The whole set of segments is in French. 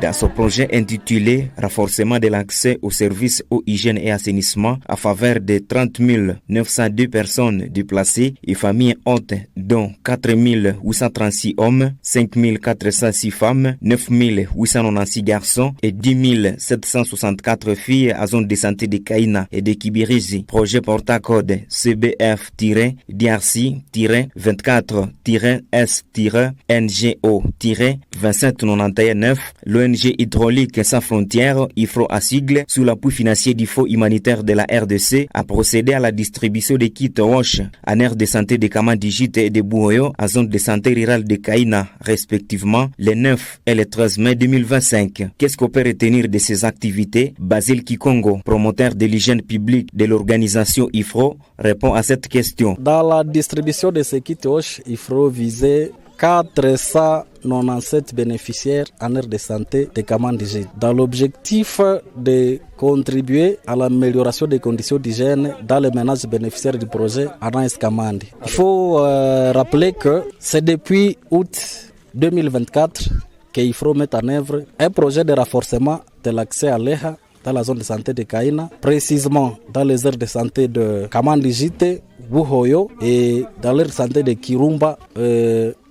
Dans son projet intitulé « Renforcement de l'accès aux services eau, hygiène et assainissement à faveur des 30 902 personnes déplacées et familles hôtes, dont 4 836 hommes, 5 406 femmes, 9 896 garçons et 10 764 filles à zone de santé de Kaina et de Kibirizi. Projet porte-code CBF-DRC-S-NGO-279. L'ONG hydraulique sans frontières, IFRO à sigle, sous l'appui financier du Fonds humanitaire de la RDC, a procédé à la distribution des kits WASH en aire de santé de Kamandigite et de Bouhoyo à zone de santé rurale de Kaina, respectivement les 9 et les 13 mai 2025. Qu'est-ce qu'on peut retenir de ces activités? Basile Kikongo, promoteur de l'hygiène publique de l'organisation IFRO, répond à cette question. Dans la distribution de ces kits WASH, IFRO visait 497 bénéficiaires en aire de santé de Kamandigite, dans l'objectif de contribuer à l'amélioration des conditions d'hygiène dans les ménages bénéficiaires du projet Anas Kamandi. Il faut rappeler que c'est depuis août 2024 qu'IFRO met en œuvre un projet de renforcement de l'accès à l'EHA dans la zone de santé de Kaina, précisément dans les aires de santé de Kamandigite, Bouhoyo et dans l'aire de santé de Kirumba.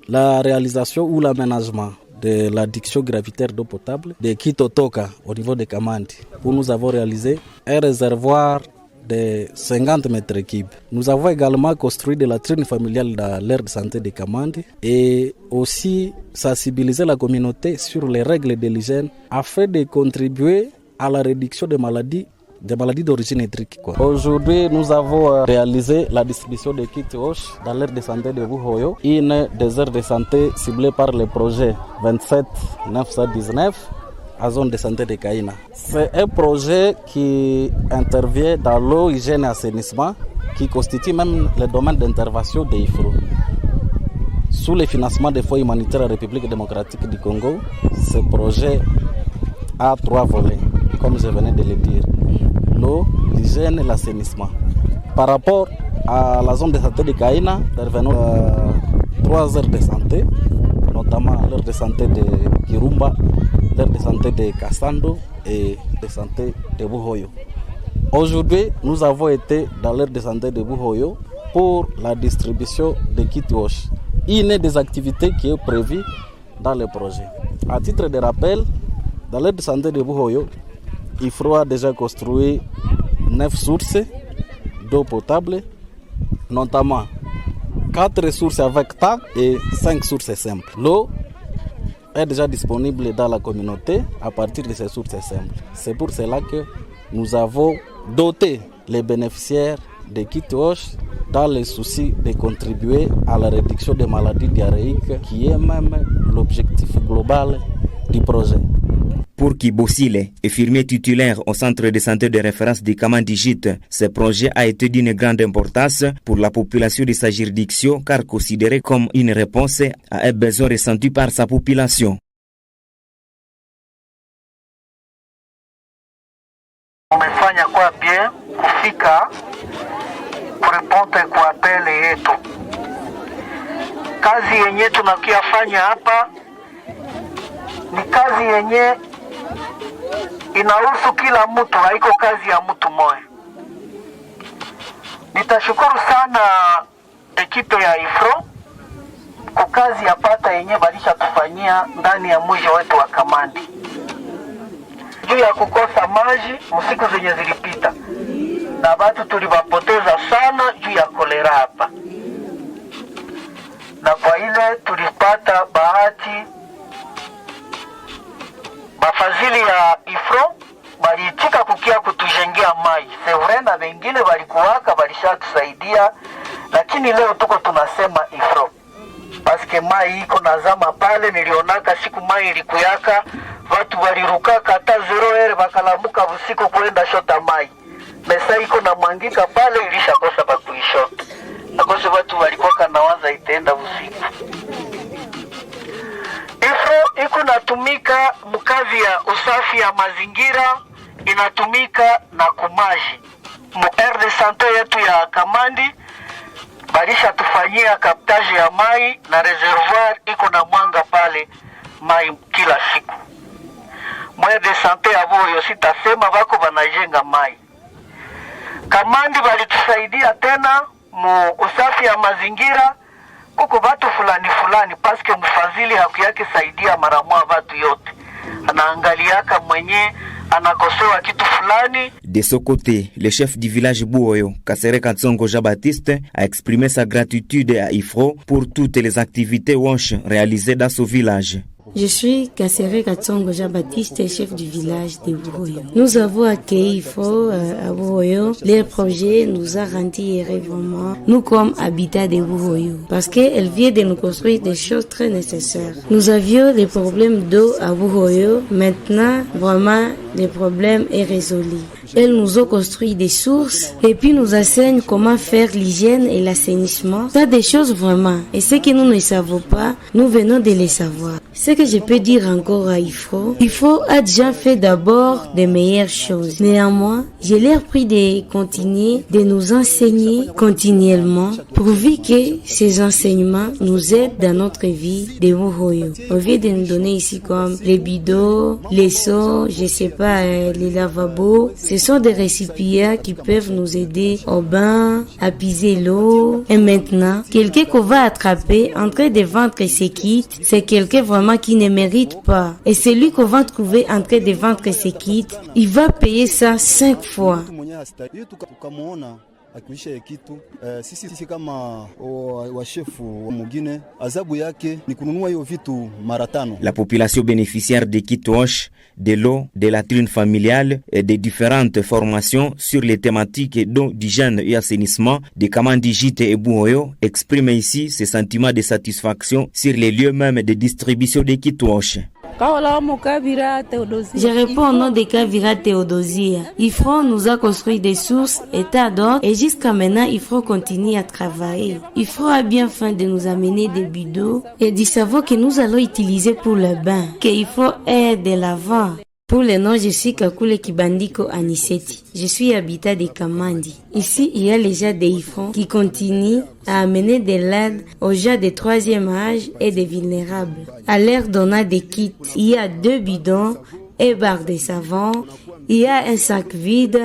La réalisation ou l'aménagement de l'adduction gravitaire d'eau potable de Kitotoka au niveau de Kamandi, où nous avons réalisé un réservoir de 50 mètres cubes. Nous avons également construit de la latrines familiale dans l'aire de santé de Kamandi et aussi sensibiliser la communauté sur les règles de l'hygiène afin de contribuer à la réduction des maladies d'origine hydrique. Aujourd'hui, nous avons réalisé la distribution des kits WASH dans l'aire de santé de Bouhoyo, une des aires de santé ciblées par le projet 27919 à zone de santé de Kaina. C'est un projet qui intervient dans l'eau, hygiène et assainissement, qui constitue même le domaine d'intervention de IFRO. Sous le financement des fonds humanitaires de la République démocratique du Congo, ce projet a 3 volets, comme je venais de le dire. L'eau, l'hygiène et l'assainissement. Par rapport à la zone de santé de Kaina, intervenons 3 aires de santé, notamment l'aire de santé de Kirumba, l'aire de santé de Kassando et de santé de Bouhoyo. Aujourd'hui, nous avons été dans l'aire de santé de Bouhoyo pour la distribution des kits WASH. Une des activités qui est prévue dans le projet. À titre de rappel, dans l'aire de santé de Bouhoyo, IFRO a déjà construit 9 sources d'eau potable, notamment 4 sources avec tank et 5 sources simples. L'eau est déjà disponible dans la communauté à partir de ces sources simples. C'est pour cela que nous avons doté les bénéficiaires des kits WASH dans le souci de contribuer à la réduction des maladies diarrhéiques qui est même l'objectif global du projet. Pour Kibosile, infirmier titulaire au centre de santé de référence de Kamandigite, ce projet a été d'une grande importance pour la population de sa juridiction car considéré comme une réponse à un besoin ressenti par sa population. Umefanya kwa bien kufika kuripota kwa apele yetu. Kazi yenye tunakuyafanya hapa ni kazi yenye inahusu kila mtu, haiko kazi ya mtu mmoja. Nitashukuru sana ekipe ya IFRO kwa kazi ya pata yenye balisha tufanyia ndani ya mji wetu wa Kamandi. Juu ya kukosa maji msiku zenye zilipita na watu tulibapoteza sana juu ya kolera hapa, na kwa ile tulipata bahati mafadhili ya IFRO baliitika kukia kutujengea mai sevre, na wengine walikuwaka walishatusaidia, lakini leo tuko tunasema IFRO paske mai iko nazama pale. Nilionaka siku mai ilikuyaka watu walirukaka hata 0 bakalamuka usiku kuenda shota mai, mesa iko na mwangika pale ilishakosa bakuishota nakosa watu walikuwa nawaza itaenda usiku. IFRO iko natumika mkazi ya usafi ya mazingira, inatumika na kumaji mu de santé yetu ya Kamandi balisha tufanyia kaptaje ya mai na reservoir iko na mwanga pale mai kila siku. mwe de sante avoyo sitasema bako banajenga mai. Kamandi walitusaidia tena mu usafi ya mazingira kuko watu fulani paske mfadhili hakuyake saidia mara moja watu yote. Anaangaliaka mwenye anakosewa kitu fulani. De son côté, le chef du village Bouoyo, Kasere Katsongo Jean-Baptiste, a exprimé sa gratitude à IFRO pour toutes les activités WASH réalisées dans son village. Je suis Kasere Katsongo Jean-Baptiste, chef du village de Bouoyo. Nous avons accueilli IFRO à Bouoyo. Leur projet nous a rendu heureux vraiment, nous comme habitants de Bouoyo, parce qu'elle vient de nous construire des choses très nécessaires. Nous avions des problèmes d'eau à Bouoyo. Maintenant, vraiment, le problème est résolu. Elle nous a construit des sources et puis nous enseigne comment faire l'hygiène et l'assainissement. Ça des choses vraiment. Et ce que nous ne savons pas, nous venons de les savoir. Ce que je peux dire encore à IFRO a déjà fait d'abord de meilleures choses. Néanmoins, je leur prie de continuer de nous enseigner continuellement pourvu que ces enseignements nous aident dans notre vie de Bouhoyo. Au lieu de nous donner ici comme les bidons, les seaux, je sais pas, les lavabos, ce sont des récipients qui peuvent nous aider au bain, à piser l'eau. Et maintenant, quelqu'un qu'on va attraper en train de vendre ses kits, c'est quelqu'un vraiment qui ne mérite pas. Et celui qu'on va trouver en train de vendre ses kits, il va payer ça 5 fois. Akuisha kitu sisi kama washefu wa mwingine adhabu yake ni kununua hiyo vitu mara 5. La population bénéficiaire des kits WASH, de l'eau, de la trine familiale et des différentes formations sur les thématiques d'eau, d'hygiène et assainissement de Kamandi Jite et Bouhoyo exprime ici ses sentiments de satisfaction sur les lieux même de distribution des kits WASH. Je réponds au nom de Kavira Théodosia. IFRO nous a construit des sources, état d'ordre, et jusqu'à maintenant, IFRO continue à travailler. IFRO a bien fait de nous amener des bidons et du savon que nous allons utiliser pour le bain, que IFRO est de l'avant. Pour le nom, je suis Kakule Kibandiko Aniseti. Je suis habitat de Kamandi. Ici, il y a les gens de IFRO qui continuent à amener de l'aide aux gens de 3e âge et des vulnérables. À leur donnant des kits, il y a 2 bidons, et barre de savon, il y a un sac vide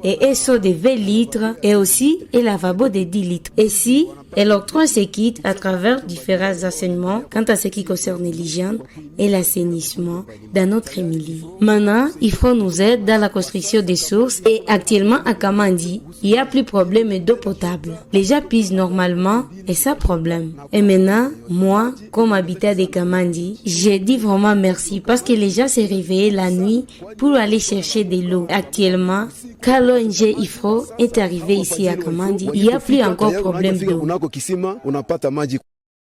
et un seau de 20 litres et aussi un lavabo de 10 litres. Ici, elle octroie ces kits à travers différents enseignements quant à ce qui concerne l'hygiène et l'assainissement dans notre milieu. Maintenant, il faut nous aider dans la construction des sources et actuellement à Kamandi, il n'y a plus de problème d'eau potable. Les gens pisent normalement et ça problème. Et maintenant, moi, comme habitant de Kamandi, j'ai dit vraiment merci parce que les gens se réveillaient la nuit pour aller chercher de l'eau. Actuellement, quand l'ONG IFRO est arrivé ici à Kamandi, il n'y a plus encore problème d'eau.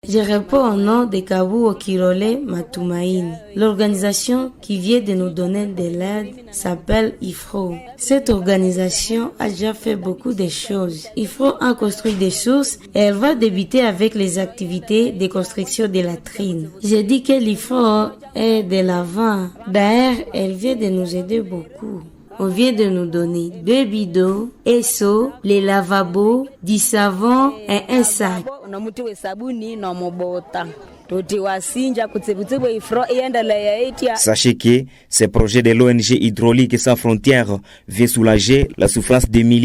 Je réponds au nom de Kabu Okirole Matumaini. L'organisation qui vient de nous donner de l'aide s'appelle IFRO. Cette organisation a déjà fait beaucoup de choses. IFRO a construit des sources et elle va débuter avec les activités de construction de latrines. J'ai dit que l'IFRO est de l'avant. D'ailleurs, elle vient de nous aider beaucoup. On vient de nous donner 2 bidons, un seau, les lavabos, du savon et un sac. Sachez que ces projets de l'ONG Hydraulique Sans Frontières viennent soulager la souffrance des milliers